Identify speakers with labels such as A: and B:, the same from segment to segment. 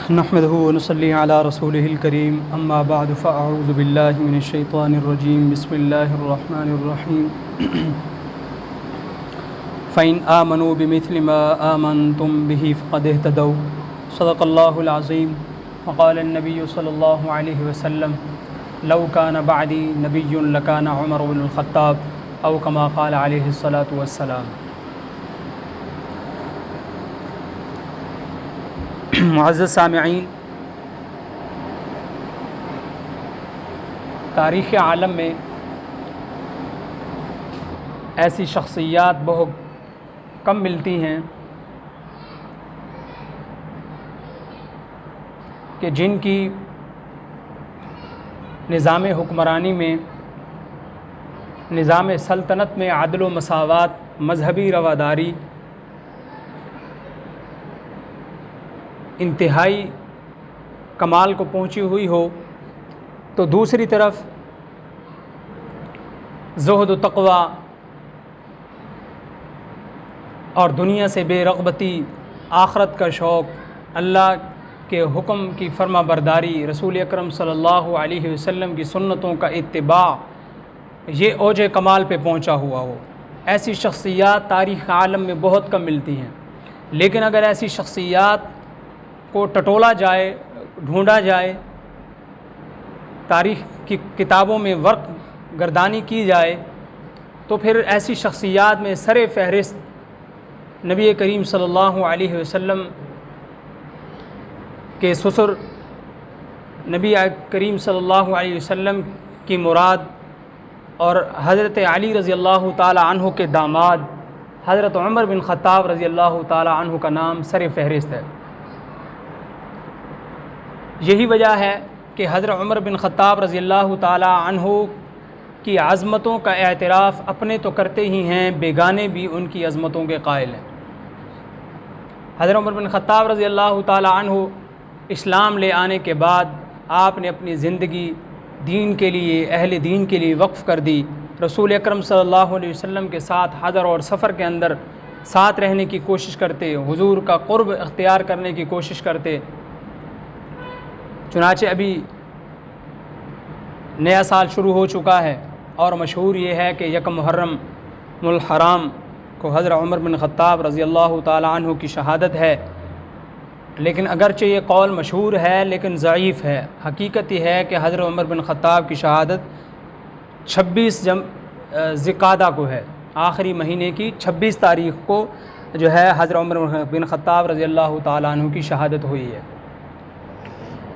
A: नहमदुहु व नुसल्ली अला रसूलिहिल करीम अम्मा बअद फ़अऊज़ु बिल्लाहि मिनश्शैतानिर्रजीम बिस्मिल्लाहिर्रहमानिर्रहीम फ़इन आमनू बिमिथलि मा आमनतुम बिही फ़क़द इहतदौ सदक़ल्लाहुल अज़ीम व क़ाला नबिय्यु सल्लल्लाहु अलैहि वसल्लम लौ कान बअदी नबिय्युन लकान उमर इब्नुल ख़त्ताब औ कमा क़ाल अलैहिस्सलातु वस्सलाम। मुअज़्ज़ज़ सामिईन, तारीख़ आलम में ऐसी शख्सियात बहुत कम मिलती हैं कि जिनकी निज़ाम हुक्मरानी में, निज़ाम सल्तनत में अदल व मसावात, मज़हबी रवादारी इंतहाई कमाल को पहुँची हुई हो, तो दूसरी तरफ ज़ुहद व तक़वा और दुनिया से बेरग़बती, आखरत का शौक़, अल्लाह के हुक्म की फर्मा बरदारी, रसूल अकरम सल्लल्लाहु अलैहि वसल्लम की सुन्नतों का इत्तिबा, ये औज कमाल पे पहुँचा हुआ हो। ऐसी शख्सियात तारीख़ आलम में बहुत कम मिलती हैं। लेकिन अगर ऐसी शख्सियात को टटोला जाए, ढूंढा जाए, तारीख़ की किताबों में वर्क गर्दानी की जाए, तो फिर ऐसी शख्सियात में सर फ़हरिस्त नबी करीम सल्लल्लाहु अलैहि वसल्लम के ससुर नबी करीम सल्लल्लाहु अलैहि वसल्लम की मुराद और हज़रत अली रज़ी अल्लाह ताला अन्हु के दामाद हज़रत उमर बिन ख़त्ताब रज़ी अल्लाह ताला अन्हु का नाम सर फ़हरिस्त है। यही वजह है कि हज़रत उमर बिन ख़त्ताब रज़ी अल्लाह ताला अन्हु की अज़मतों का एतराफ़ अपने तो करते ही हैं, बेगाने भी उनकी अज़मतों के कायल हैं। हज़रत उमर बिन ख़त्ताब रज़ी अल्लाह ताला अन्हु इस्लाम ले आने के बाद आपने अपनी ज़िंदगी दीन के लिए, अहले दीन के लिए वक्फ़ कर दी। रसूल अकरम सल्लल्लाहु अलैहि वसल्लम के साथ हज़र और सफ़र के अंदर साथ रहने की कोशिश करते, हुज़ूर का क़ुर्ब इख्तियार करने की कोशिश करते। चुनाचे अभी नया साल शुरू हो चुका है और मशहूर ये है कि यकम मुहर्रम मुल हराम को हज़रत उमर बिन ख़त्ताब रज़ी अल्लाह ताला अन्हु की शहादत है। लेकिन अगरचे ये कौल मशहूर है लेकिन ज़ईफ़ है। हकीकत ये है कि हज़रत उमर बिन ख़त्ताब की शहादत 26 ज़िक़ादा को है। आखिरी महीने की 26 तारीख़ को जो है हज़रत उमर बिन ख़त्ताब रज़ी अल्लाह ताला अन्हु की शहादत हुई है।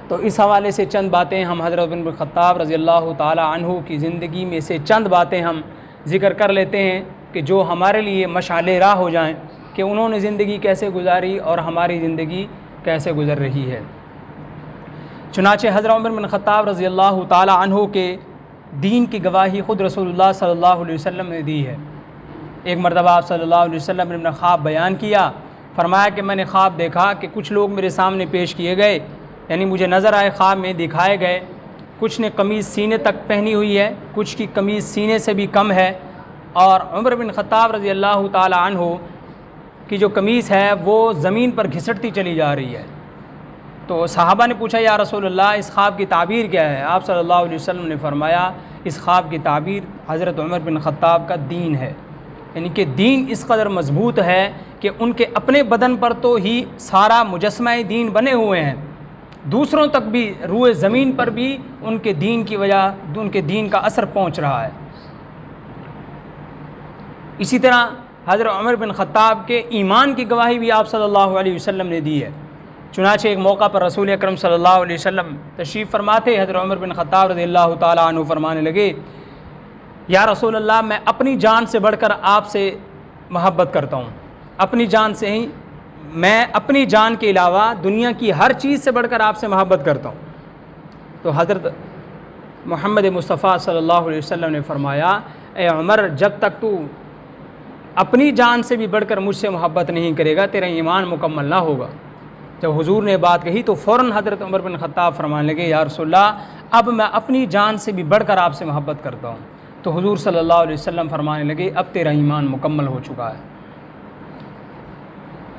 A: तो इस हवाले से चंद बातें हम हज़रत उमर बिन ख़त्ताब रज़ी अल्लाह ताला अन्हु की ज़िंदगी में से चंद बातें हम ज़िक्र कर लेते हैं कि जो हमारे लिए मशाले राह हो जाएं कि उन्होंने ज़िंदगी कैसे गुजारी और हमारी ज़िंदगी कैसे गुज़र रही है। चुनाचे हज़रत उमर बिन ख़त्ताब रज़ी अल्लाह ताला अन्हु के दीन की गवाही ख़ुद रसूलुल्लाह सल्लल्लाहु अलैहि वसल्लम ने दी है। एक मरतबा आप सल्लल्लाहु अलैहि वसल्लम ने अपना ख्वाब बयान किया, फ़रमाया कि मैंने ख्वाब देखा कि कुछ लोग मेरे सामने पेश किए गए, यानी मुझे नज़र आए, ख्वाब में दिखाए गए। कुछ ने कमीज़ सीने तक पहनी हुई है, कुछ की कमीज़ सीने से भी कम है, और उमर बिन ख़त्ताब रज़ी अल्लाह ताला अन्हु की जो कमीज़ है वो ज़मीन पर घिसटती चली जा रही है। तो सहाबा ने पूछा, या रसूलल्लाह, इस ख्वाब की ताबीर क्या है? आप सल्लल्लाहु अलैहि वसल्लम ने फ़रमाया, इस ख्वाब की ताबीर हज़रत उमर बिन ख़त्ताब का दीन है। यानी कि दीन इस कदर मज़बूत है कि उनके अपने बदन पर तो ही सारा मुजस्मा दीन बने हुए हैं, दूसरों तक भी, रूए ज़मीन पर भी उनके दीन की वजह, उनके दीन का असर पहुँच रहा है। इसी तरह हज़रत उमर बिन ख़त्ताब के ईमान की गवाही भी आप सल्लल्लाहु अलैहि वसल्लम ने दी है। चुनाचे एक मौका पर रसूल अकरम सल्लल्लाहु अलैहि वसल्लम तशरीफ़ फरमाते, हज़रत उमर बिन ख़त्ताब रज़ी अल्लाह ताला अन्हु फरमाने लगे, या रसूल अल्लाह, मैं अपनी जान से बढ़कर आपसे मोहब्बत करता हूँ। अपनी जान से ही, मैं अपनी जान के अलावा दुनिया की हर चीज़ से बढ़कर आपसे मोहब्बत करता हूँ। तो हज़रत मोहम्मद मुस्तफ़ा सल्लल्लाहु अलैहि वसल्लम ने फ़रमाया, ए उमर, जब तक तू अपनी जान से भी बढ़कर मुझसे मोहब्बत नहीं करेगा, तेरा ईमान मुकम्मल ना होगा। जब हुजूर ने बात कही तो फ़ौरन हज़रत उमर बिन ख़त्ताब फरमाने लगे, या रसूलल्लाह, अब मैं अपनी जान से भी बढ़कर आपसे मोहब्बत करता हूँ। तो हुजूर सल्लल्लाहु अलैहि वसल्लम फरमाने लगे, अब तेरा ईमान मुकम्मल हो चुका है।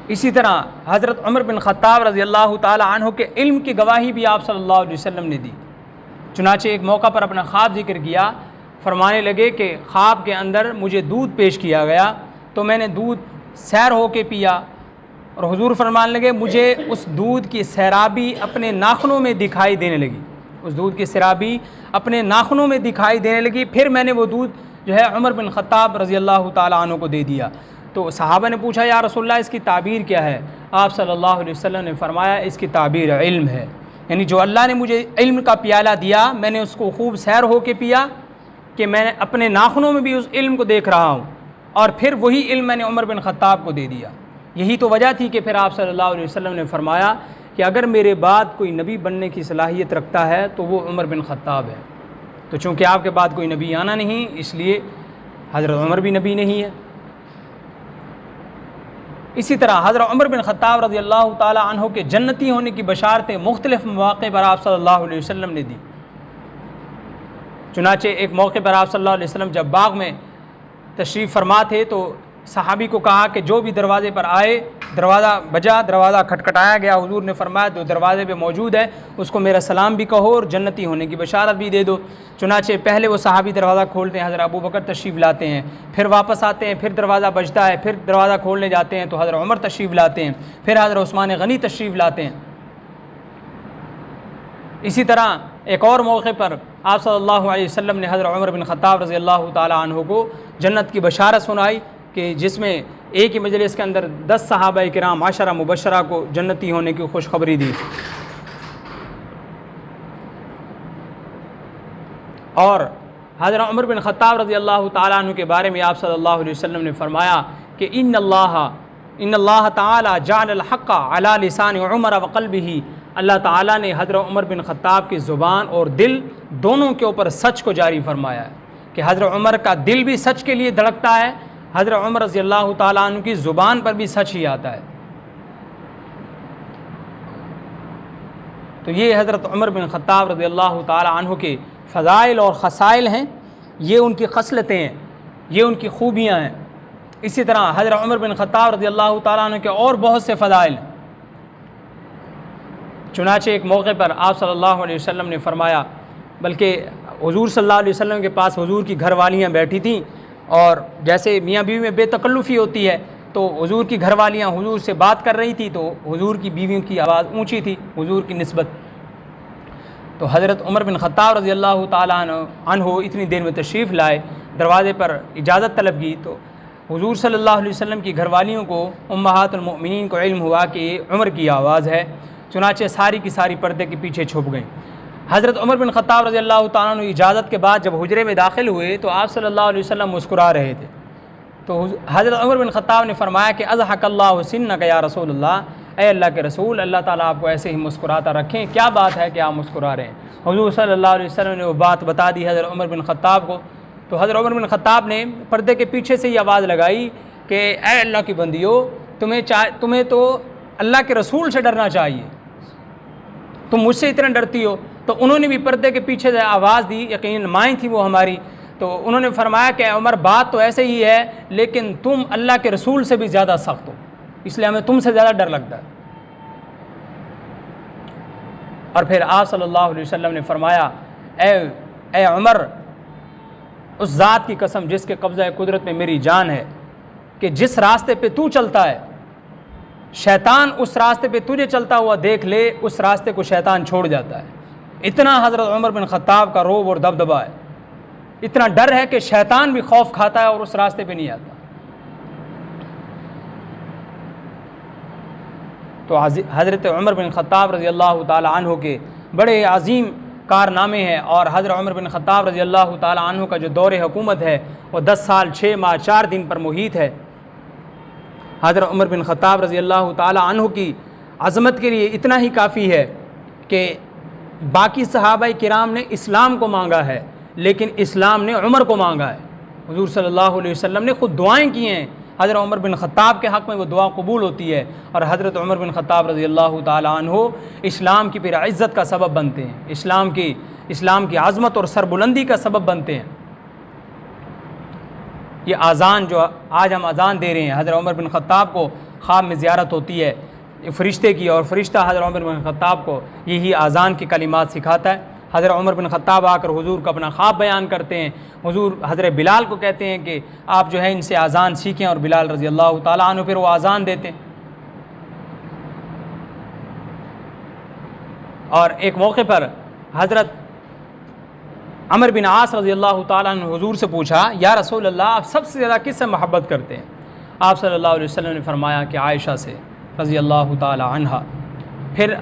A: इसी तरह हज़रत उमर बिन ख़त्ताब रज़ी अल्लाह ताला अन्हु के इल्म की गवाही भी आप सल्लल्लाहु अलैहि वसल्लम ने दी। चुनाचे एक मौका पर अपना ख्वाब जिक्र किया, फरमाने लगे कि ख्वाब के अंदर मुझे दूध पेश किया गया तो मैंने दूध सैर हो के पिया, और हुजूर फरमाने लगे मुझे उस दूध की सैराबी अपने नाखूनों में दिखाई देने लगी, उस दूध की सैराबी अपने नाखूनों में दिखाई देने लगी। फिर मैंने वो दूध जो है उमर बिन ख़त्ताब रज़ी अल्लाह ताला अन्हु को दे दिया। तो सहाबा ने पूछा, या रसूलल्लाह इसकी ताबीर क्या है? आप सल्लल्लाहु अलैहि वसल्लम ने फरमाया, इसकी ताबीर इल्म है, यानी जो अल्लाह ने मुझे इल्म का प्याला दिया मैंने उसको खूब सैर हो के पिया कि मैंने अपने नाखूनों में भी उस इल्म को देख रहा हूँ, और फिर वही इल्म मैंने उमर बिन ख़त्ताब को दे दिया। यही तो वजह थी कि फिर आप सल्लल्लाहु अलैहि वसल्लम ने फरमाया कि अगर मेरे बाद कोई नबी बनने की सलाहियत रखता है तो वो उमर बिन ख़त्ताब है। तो चूँकि आपके बाद कोई नबी आना नहीं, इसलिए हज़रत उमर भी नबी नहीं है। इसी तरह हज़रत उमर बिन ख़त्ताब रज़ी अल्लाह ताला अन्हु के जन्नती होने की बशारतें मुख्तलिफ़ मौक़े पर आप सल्लल्लाहु अलैहि वसल्लम ने दी। चुनाचे एक मौके पर आप सल्लल्लाहु अलैहि वसल्लम जब बाग में तशरीफ़ फरमा थे तो सहाबी को कहा कि जो भी दरवाज़े पर आए, दरवाज़ा बजा, दरवाज़ा खटखटाया गया, हुजूर ने फरमाया जो दरवाज़े पे मौजूद है उसको मेरा सलाम भी कहो और जन्नती होने की बशारत भी दे दो। चुनाचे पहले वो सहाबी दरवाज़ा खोलते हैं, हज़रत अबू बकर तशरीफ़ लाते हैं, फिर वापस आते हैं, फिर दरवाज़ा बजता है, फिर दरवाज़ा खोलने जाते हैं तो हज़रत उमर तशरीफ़ लाते हैं, फिर हज़रत उस्मान गनी तशरीफ़ लाते हैं। इसी तरह एक और मौके पर आप सल्लल्लाहु अलैहि वसल्लम ने हज़रत उमर बिन ख़त्ताब रज़ी अल्लाह ताला अन्हु को जन्नत की बशारत सुनाई कि जिसमें एक ही मजलिस के अंदर 10 सहाबा किराम आशरा मुबशरा को जन्नती होने की खुशखबरी दी। और हज़रत उमर बिन ख़त्ताब रज़ी अल्लाह ताला अन्हु के बारे में आप सल्लल्लाहु अलैहि वसल्लम ने फरमाया कि इन्नल्लाह ताला जअल हक़्क़ अला लिसान उमर व क़ल्बिही, अल्लाह ताला ने हज़रत उमर बिन ख़त्ताब की ज़ुबान और दिल दोनों के ऊपर सच को जारी फरमाया है कि हज़रत उमर का दिल भी सच के लिए धड़कता है, हज़रत उमर रज़ी अल्लाह ताला अन्हु की ज़ुबान पर भी सच ही आता है। तो ये हज़रत उमर बिन ख़त्ताब रज़ी अल्लाह ताला अन्हु के फ़ज़ाइल और ख़साइल हैं, ये उनकी खसलतें हैं, ये उनकी खूबियाँ हैं। इसी तरह हज़रत उमर बिन ख़त्ताब रज़ी अल्लाह ताला अन्हु के और बहुत से फ़ज़ाइल। चुनाचे एक मौके पर आप सल्लल्लाहु अलैहि वसल्लम ने फरमाया, बल्कि हुजूर सल्लल्लाहु अलैहि वसल्लम के पास हुजूर की घरवालियाँ बैठी थीं, और जैसे मियाँ बीवी में बेतकल्लुफ़ी होती है तो हुजूर की घरवालियाँ हुजूर से बात कर रही थी तो हुजूर की बीवियों की आवाज़ ऊंची थी हुजूर की निस्बत। तो हज़रत उमर बिन ख़त्ताब रज़ी अल्लाह ताला अन्हु इतनी देर में तशरीफ़ लाए, दरवाज़े पर इजाज़त तलब की तो हुजूर सल्लल्लाहु अलैहि वसल्लम की घरवालियों को उम्महातुल मुमिनीन को इल्म हुआ कि उमर की आवाज़ है। चुनाचे सारी की सारी पर्दे के पीछे छुप गई। हज़रत उमर बिन ख़त्ताब रज़ी अल्लाह ताला अन्हु इजाज़त के बाद जब हुजरे में दाखिल हुए तो आप सल्लल्लाहु अलैहि वसल्लम मुस्कुरा रहे थे। तो हज़रत उमर बिन ख़त्ताब ने फरमाया कि अज़हक़ल्लाहु सिन्नक या रसूलल्लाह, ऐ अल्लाह के रसूल, अल्लाह ताला आपको ऐसे ही मुस्कुराता रखें, क्या बात है कि आप मुस्कुरा रहे हैं। हुजूर सल्लल्लाहु अलैहि वसल्लम ने वो बात बता दी हज़रत उमर बिन ख़त्ताब को। तो हज़रत उमर बिन ख़त्ताब ने पर्दे के पीछे से ही आवाज़ लगाई कि ऐ अल्लाह की बंदियों, तुम्हें तो अल्लाह के रसूल से डरना चाहिए, तुम मुझसे इतना डरती हो। तो उन्होंने भी पर्दे के पीछे से आवाज़ दी, यकीनन माएँ थी वो हमारी। तो उन्होंने फरमाया कि उमर बात तो ऐसे ही है, लेकिन तुम अल्लाह के रसूल से भी ज़्यादा सख्त हो, इसलिए हमें तुमसे ज़्यादा डर लगता है। और फिर आप सल्लल्लाहु अलैहि वसल्लम ने फरमाया, ए उमर, उस ज़ात की कसम जिसके कब्ज़ा कुदरत में मेरी जान है कि जिस रास्ते पे तू चलता है शैतान उस रास्ते पे तुझे चलता हुआ देख ले, उस रास्ते को शैतान छोड़ जाता है। इतना हज़रत उमर बिन ख़त्ताब का रोब और दबदबा है, इतना डर है कि शैतान भी खौफ खाता है और उस रास्ते पे नहीं आता। तो हज़रत उमर बिन ख़त्ताब रज़ी अल्लाह ताला अन्हु के बड़े अजीम कारनामे हैं। और हज़रत उमर बिन ख़त्ताब रज़ी अल्लाह ताला अन्हु का जो दौर हुकूमत है वो 10 साल 6 माह 4 दिन पर मुहीत है। हज़रत उमर बिन ख़त्ताब रज़ी अल्लाह ताला अन्हु की अज़मत के लिए इतना ही काफ़ी है कि बाकी सहाबाए किराम ने इस्लाम को मांगा है, लेकिन इस्लाम ने उमर को मांगा है। हुज़ूर सल्लल्लाहु अलैहि वसल्लम ने ख़ुद दुआएँ की हैं हज़रत उमर बिन ख़त्ताब के हक़ में, वो दुआ कबूल होती है। और हज़रत उमर बिन ख़त्ताब रज़ी अल्लाह ताला अन्हु इस्लाम की फिर इज़्ज़त का सबब बनते हैं, इस्लाम की आज़मत और सरबुलंदी का सबब बनते हैं। ये आज़ान जो आज हम अज़ान दे रहे हैं, हज़रत उमर बिन ख़त्ताब को ख्वाब में ज़ियारत होती है फ़रिश्ते की, और फ़रिश्ता हज़रत उमर बिन ख़त्ताब को यही आज़ान की कलिमात सिखाता है। हज़रत उमर बिन ख़त्ताब आकर हुजूर को अपना ख्वाब बयान करते हैं। हुजूर हज़रत बिलाल को कहते हैं कि आप जो है इनसे आज़ान सीखें, और बिलाल रज़ी अल्लाह ताला अन्हु फिर वो आज़ान देते हैं। और एक मौके पर हज़रत अमर बिन आस रज़ी अल्लाह ताला अन्हु हुजूर से पूछा, या रसूल अल्लाह आप सबसे ज़्यादा किससे मोहब्बत करते हैं? आप सल्लल्लाहु अलैहि वसल्लम ने फरमाया कि आयशा से रज़ी अल्लाह ताला अन्हा। फिर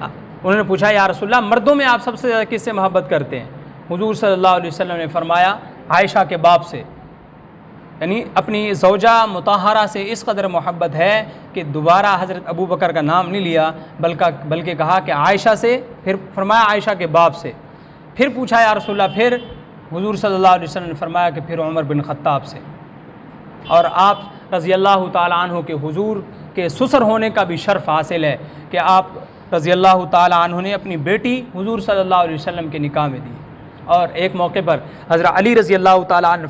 A: उन्होंने पूछा, या रसूल अल्लाह मर्दों में आप सबसे ज़्यादा किससे मोहब्बत करते हैं? हुजूर सल्लल्लाहु अलैहि वसल्लम ने फरमाया आयशा के बाप से, यानी अपनी ज़ौजा मुताहरा से इस कदर मोहब्बत है कि दोबारा हज़रत अबू बकर का नाम नहीं लिया, बल्कि कहा कि आयशा से, फिर फरमाया आयशा के बाप से। फिर पूछा या रसूल अल्लाह, फिर हुजूर सल्लल्लाहु अलैहि वसल्लम ने फरमाया कि फिर उमर बिन ख़त्ताब से। और आप रज़ी अल्लाह ताला अन्हु के हुजूर के ससुर होने का भी शर्फ़ हासिल है कि आप रज़ी अल्लाह ताला अन्हु ने अपनी बेटी हुजूर सल्लल्लाहु अलैहि वसल्लम के निकाह में दी। और एक मौके पर हज़रत अली रज़ी अल्लाह ताला अन्हु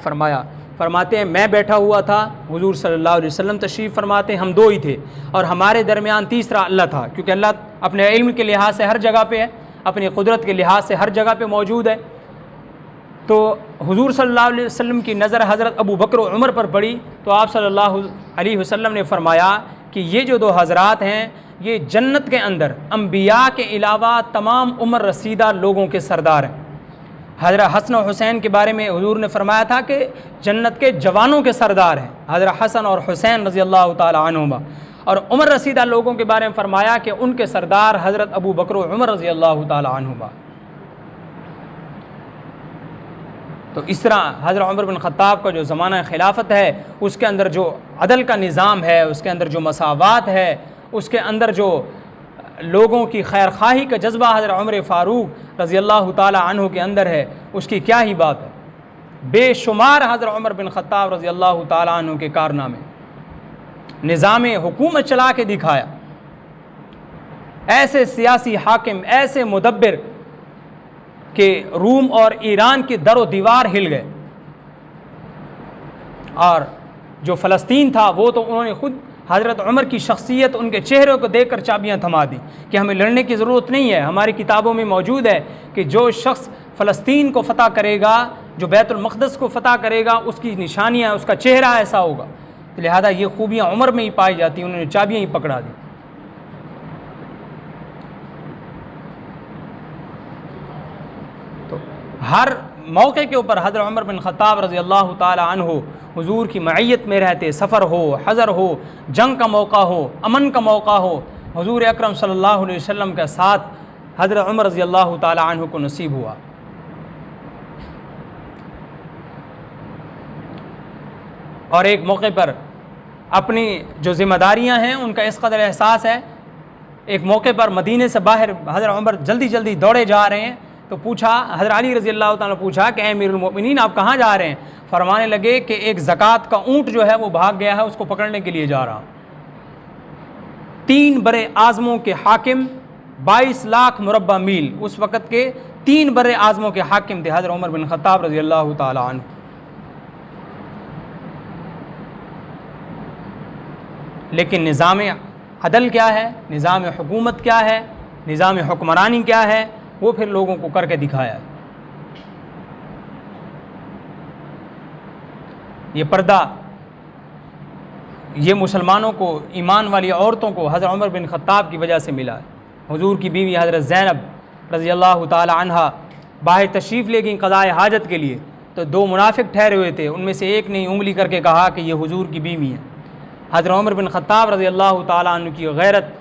A: फरमाते हैं मैं बैठा हुआ था, हुजूर सल्लल्लाहु अलैहि वसल्लम तशरीफ़ फरमाते हैं, हम दो ही थे और हमारे दरमियान तीसरा अल्लाह था, क्योंकि अल्लाह अपने इल्म के लिहाज से हर जगह पे है, अपनी कुदरत के लिहाज से हर जगह पे मौजूद है। तो हुजूर सल्लल्लाहु अलैहि वसल्लम की नज़र हज़रत अबू बकर और उमर पर पड़ी, तो आप सल्लल्लाहु अलैहि वसल्लम ने फरमाया कि ये जो दो हज़रात हैं ये जन्नत के अंदर अम्बिया के अलावा तमाम उम्र रसीदा लोगों के सरदार हैं। हज़रत हसन और हुसैन के बारे में हुजूर ने फरमाया था कि जन्नत के जवानों के सरदार हैं हज़रत हसन और हुसैन रज़ी अल्लाह ताला अन्हुमा। और उम्र रसीदा लोगों के बारे में फरमाया कि उनके सरदार हज़रत अबू बकर और उमर रज़ी अल्लाह ताला अन्हुमा। तो इस तरह हज़रत उमर बिन ख़त्ताब का जो ज़माना खिलाफत है उसके अंदर जो अदल का निज़ाम है, उसके अंदर जो मसावात है, उसके अंदर जो लोगों की खैर खाही का जज्बा हज़रत उमर फ़ारूक रज़ी अल्लाह ताला अन्हु के अंदर है, उसकी क्या ही बात है। बेशुमार हज़रत उमर बिन ख़त्ताब रज़ी अल्लाह ताला अन्हु के कारनामे, निज़ाम हुकूमत चला के दिखाया, ऐसे सियासी हाकिम, ऐसे मुदब्बिर कि रूम और ईरान की दरो दीवार हिल गए। और जो फ़लस्तीन था वो तो उन्होंने ख़ुद हज़रत उमर की शख्सियत, उनके चेहरे को देखकर चाबियां थमा दी कि हमें लड़ने की ज़रूरत नहीं है। हमारी किताबों में मौजूद है कि जो शख्स फ़लस्तीन को फ़तह करेगा, जो बैतुल मक़दस को फ़तह करेगा, उसकी निशानियाँ, उसका चेहरा ऐसा होगा। तो लिहाजा ये खूबियाँ उमर में ही पाई जाती हैं, उन्होंने चाबियाँ ही पकड़ा दी। तो हर मौके के ऊपर हज़रत उमर बिन ख़त्ताब रज़ी अल्लाह ताला अन्हु हुजूर की मईयत में रहते, सफ़र हो, हज़र हो, जंग का मौका हो, अमन का मौका हो, हुजूर अकरम सल्लल्लाहु अलैहि वसल्लम का साथ हज़रत उमर रज़ी अल्लाह ताला अन्हु को नसीब हुआ। और एक मौके पर अपनी जो ज़िम्मेदारियाँ हैं उनका इस कदर एहसास है। एक मौके पर मदीने से बाहर हज़रत उमर जल्दी जल्दी दौड़े जा रहे हैं, तो पूछा, हज़रत अली रज़ी अल्लाह ताला पूछा कि अमीरुल मोमिनीन आप कहाँ जा रहे हैं? फरमाने लगे कि एक ज़कात का ऊँट जो है वो भाग गया है, उसको पकड़ने के लिए जा रहा हूँ। 3 बड़े आज़मों के हाकिम, 22 लाख मुरब्बा मील, उस वक़्त के 3 बड़े आज़मों के हाकिम थे हज़रत उमर बिन ख़त्ताब रज़ी अल्लाह ताला अन्हु। लेकिन निज़ाम अदल क्या है, निज़ाम हुकूमत क्या है, निज़ाम हुक्मरानी क्या है, वो फिर लोगों को करके दिखाया। ये पर्दा ये मुसलमानों को, ईमान वाली औरतों को हज़रत उमर बिन ख़त्ताब की वजह से मिला। हुजूर की बीवी हज़रत ज़ैनब रज़ी अल्लाह ताला अन्हा बाहर तशरीफ़ ले गई क़ज़ाए हाजत के लिए, तो 2 मुनाफिक ठहरे हुए थे, उनमें से एक ने उंगली करके कहा कि ये हुजूर की बीवी है। हज़रत उमर बिन ख़त्ताब रज़ी अल्लाह ताला अन्हु की गैरत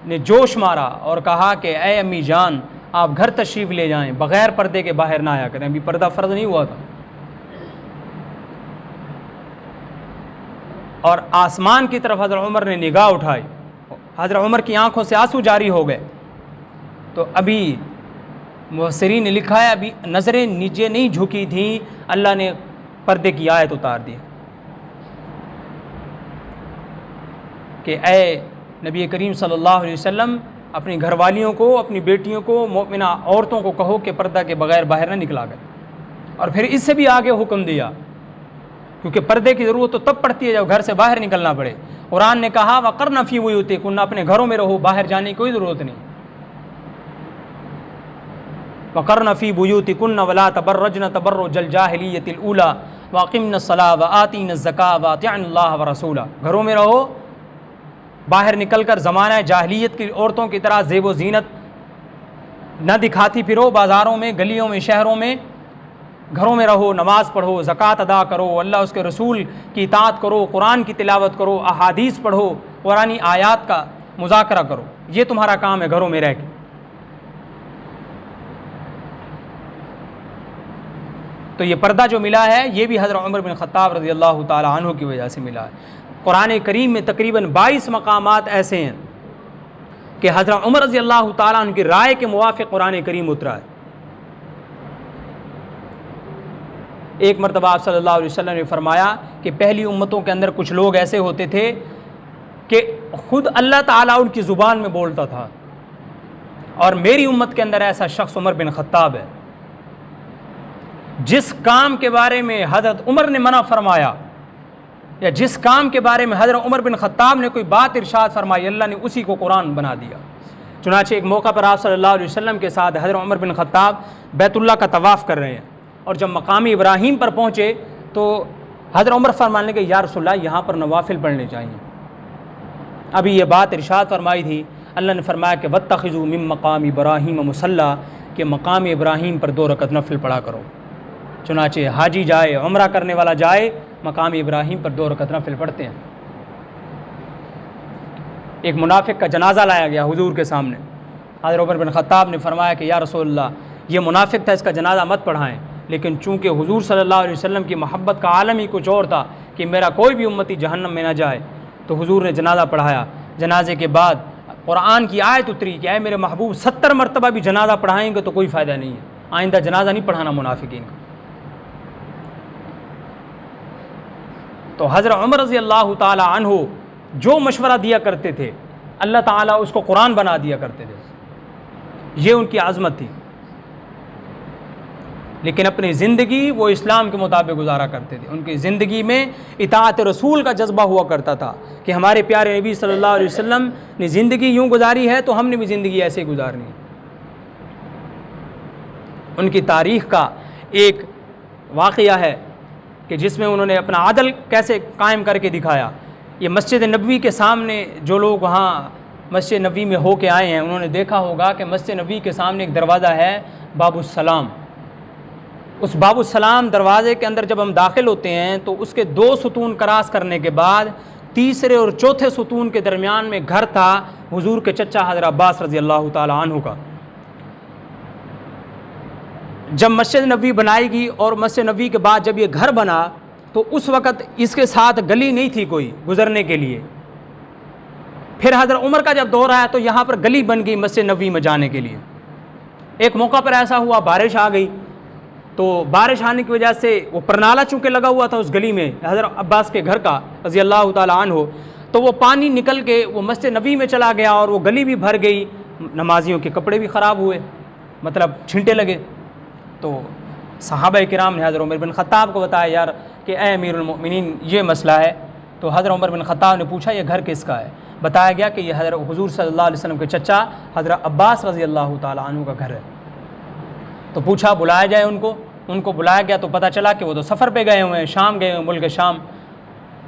A: ने जोश मारा और कहा कि ए अम्मी जान, आप घर तशरीफ़ ले जाएं, बग़ैर पर्दे के बाहर ना आया करें, अभी पर्दा फ़र्ज़ नहीं हुआ था। और आसमान की तरफ हज़रत उमर ने निगाह उठाई, हज़रत उमर की आंखों से आंसू जारी हो गए। तो अभी मुफस्सिरीन ने लिखा है अभी नज़रें नीचे नहीं झुकी थी, अल्लाह ने पर्दे की आयत उतार दी कि ए नबी करीम सल्लल्लाहु अलैहि वसल्लम अपनी घरवालियों को, अपनी बेटियों को, मोमिना औरतों को कहो कि पर्दा के बग़ैर बाहर न निकला करें। और फिर इससे भी आगे हुक्म दिया क्योंकि पर्दे की ज़रूरत तो तब पड़ती है जब घर से बाहर निकलना पड़े। कुरान ने कहा वक़रना फ़ी बुयूतिकुन्ना, अपने घरों में रहो, बाहर जाने की कोई ज़रूरत नहीं। वक़रना फ़ी बुयूतिकुन्ना वला तबर्रजना तबर्रुजल जाहिलियतिल ऊला वअक़िमनस्सलाह व आतीनज़्ज़काह व अतिअन्नाल्लाह व रसूला। घरों में रहो, बाहर निकलकर ज़माना जाहिलियत की औरतों की तरह ज़ेब ज़ीनत न दिखाती फिरो बाज़ारों में, गलियों में, शहरों में। घरों में रहो, नमाज़ पढ़ो, ज़कात अदा करो, अल्लाह उसके रसूल की इताअत करो, कुरान की तिलावत करो, अहादीस पढ़ो, कुरानी आयात का मुज़ाकरा करो। ये तुम्हारा काम है घरों में रह के। तो ये पर्दा जो मिला है ये भी हज़रत उमर बिन ख़त्ताब रज़ी अल्लाह ताला अन्हु की वजह से मिला है। कुरान करीम में तकरीबन 22 मकामात ऐसे हैं कि हज़रत उमर रज़ी अल्लाह ताला अन्हु की राय के मुवाफ़िक़ कुरान करीम उतरा है। एक मरतबा आप सल्लल्लाहु अलैहि वसल्लम ने फरमाया कि पहली उम्मतों के अंदर कुछ लोग ऐसे होते थे कि ख़ुद अल्लाह ताला उनकी ज़ुबान में बोलता था, और मेरी उम्मत के अंदर ऐसा शख्स उमर बिन ख़त्ताब है। जिस काम के बारे में हज़रत उमर ने मना फरमाया या जिस काम के बारे में हज़रत उमर बिन ख़त्ताब ने कोई बात इरशाद फरमाई, अल्लाह ने उसी को कुरान बना दिया। चुनांचे एक मौका पर आप सल्लल्लाहु अलैहि वसल्लम के साथ हज़रत उमर बिन ख़त्ताब बैतुल्लाह का तवाफ़ कर रहे हैं, और जब मकाम इब्राहीम पर पहुँचे तो हज़रत उमर फरमाने लगे या रसूलल्लाह यहाँ पर नवाफिल पढ़ने चाहिए। अभी ये बात इरशाद फरमाई थी, अल्लाह ने फरमाया कि वत्तखिज़ू मिन मकाम इब्राहीम मुसल्ला, कि मकाम इब्राहीम पर 2 रकअत नफिल पढ़ा करो। चुनांचे हाजी जाए, उम्रा करने वाला जाए, मकाम इब्राहीम पर 2 रकअत नफिल पढ़ते हैं। एक मुनाफिक का जनाजा लाया गया हुजूर के सामने। हज़रत उमर बिन ख़त्ताब ने फरमाया कि या रसूलल्लाह, ये मुनाफिक था, इसका जनाजा मत पढ़ाएं। लेकिन चूँकि हुजूर सल्लल्लाहु अलैहि वसल्लम की मोहब्बत का आलम ही कुछ और था कि मेरा कोई भी उम्मती जहन्नम में ना जाए, तो हुजूर ने जनाजा पढ़ाया। जनाजे के बाद कुरान की आयत उतरी कि ऐ मेरे महबूब 70 मरतबा भी जनाजा पढ़ाएंगे तो कोई फ़ायदा नहीं है, आइंदा जनाजा नहीं पढ़ाना मुनाफिकीन का। तो हज़रत उमर रज़ी अल्लाह ताला अन्हु जो मशवरा दिया करते थे, अल्लाह ताला उसको कुरान बना दिया करते थे। ये उनकी आज़मत थी। लेकिन अपनी ज़िंदगी वो इस्लाम के मुताबिक गुजारा करते थे। उनकी ज़िंदगी में इताअत रसूल का जज्बा हुआ करता था कि हमारे प्यारे नबी सल्लल्लाहु अलैहि वसल्लम ने ज़िंदगी यूँ गुजारी है तो हमने भी ज़िंदगी ऐसे ही गुजारनी है। उनकी तारीख़ का एक वाक़या है कि जिसमें उन्होंने अपना आदल कैसे कायम करके दिखाया। ये मस्जिद नबवी के सामने जो लोग वहाँ मस्जिद नबवी में हो के आए हैं, उन्होंने देखा होगा कि मस्जिद नबवी के सामने एक दरवाज़ा है बाबुस्सलाम। उस बाबुस्सलाम दरवाज़े के अंदर जब हम दाखिल होते हैं तो उसके 2 सुतून क्रॉस करने के बाद तीसरे और चौथे सुतून के दरमियान में घर था हुजूर के चचा हज़रत अब्बास रज़ी अल्लाह ताला अन्हु का। जब मस्जिद नबवी बनाई गई और मस्जिद नबवी के बाद जब ये घर बना तो उस वक़्त इसके साथ गली नहीं थी कोई गुज़रने के लिए। फिर हज़रत उमर का जब दौर आया तो यहाँ पर गली बन गई मस्जिद नबवी में जाने के लिए। एक मौका पर ऐसा हुआ, बारिश आ गई, तो बारिश आने की वजह से वो परनाला चूँकि लगा हुआ था उस गली में हज़रत अब्बास के घर का रज़ी अल्लाह ताला अन्हु, तो वो पानी निकल के वो मस्जिद नबवी में चला गया और वो गली भी भर गई। नमाजियों के कपड़े भी ख़राब हुए, मतलब छिंटे लगे। तो सहाबा किराम ने हज़रत उमर बिन ख़त्ताब को बताया यार कि ए अमीरुल मोमिनीन ये मसला है। तो हज़रत उमर बिन ख़त्ताब ने पूछा ये घर किसका है? बताया गया कि यह हज़रत हुज़ूर सल्लल्लाहु अलैहि वसल्लम के चचा हज़रत अब्बास रज़ी अल्लाह ताला अन्हु का घर है। तो पूछा बुलाया जाए उनको बुलाया गया तो पता चला कि वो तो सफ़र पे गए हुए हैं, शाम गए हुए, मुल्क शाम।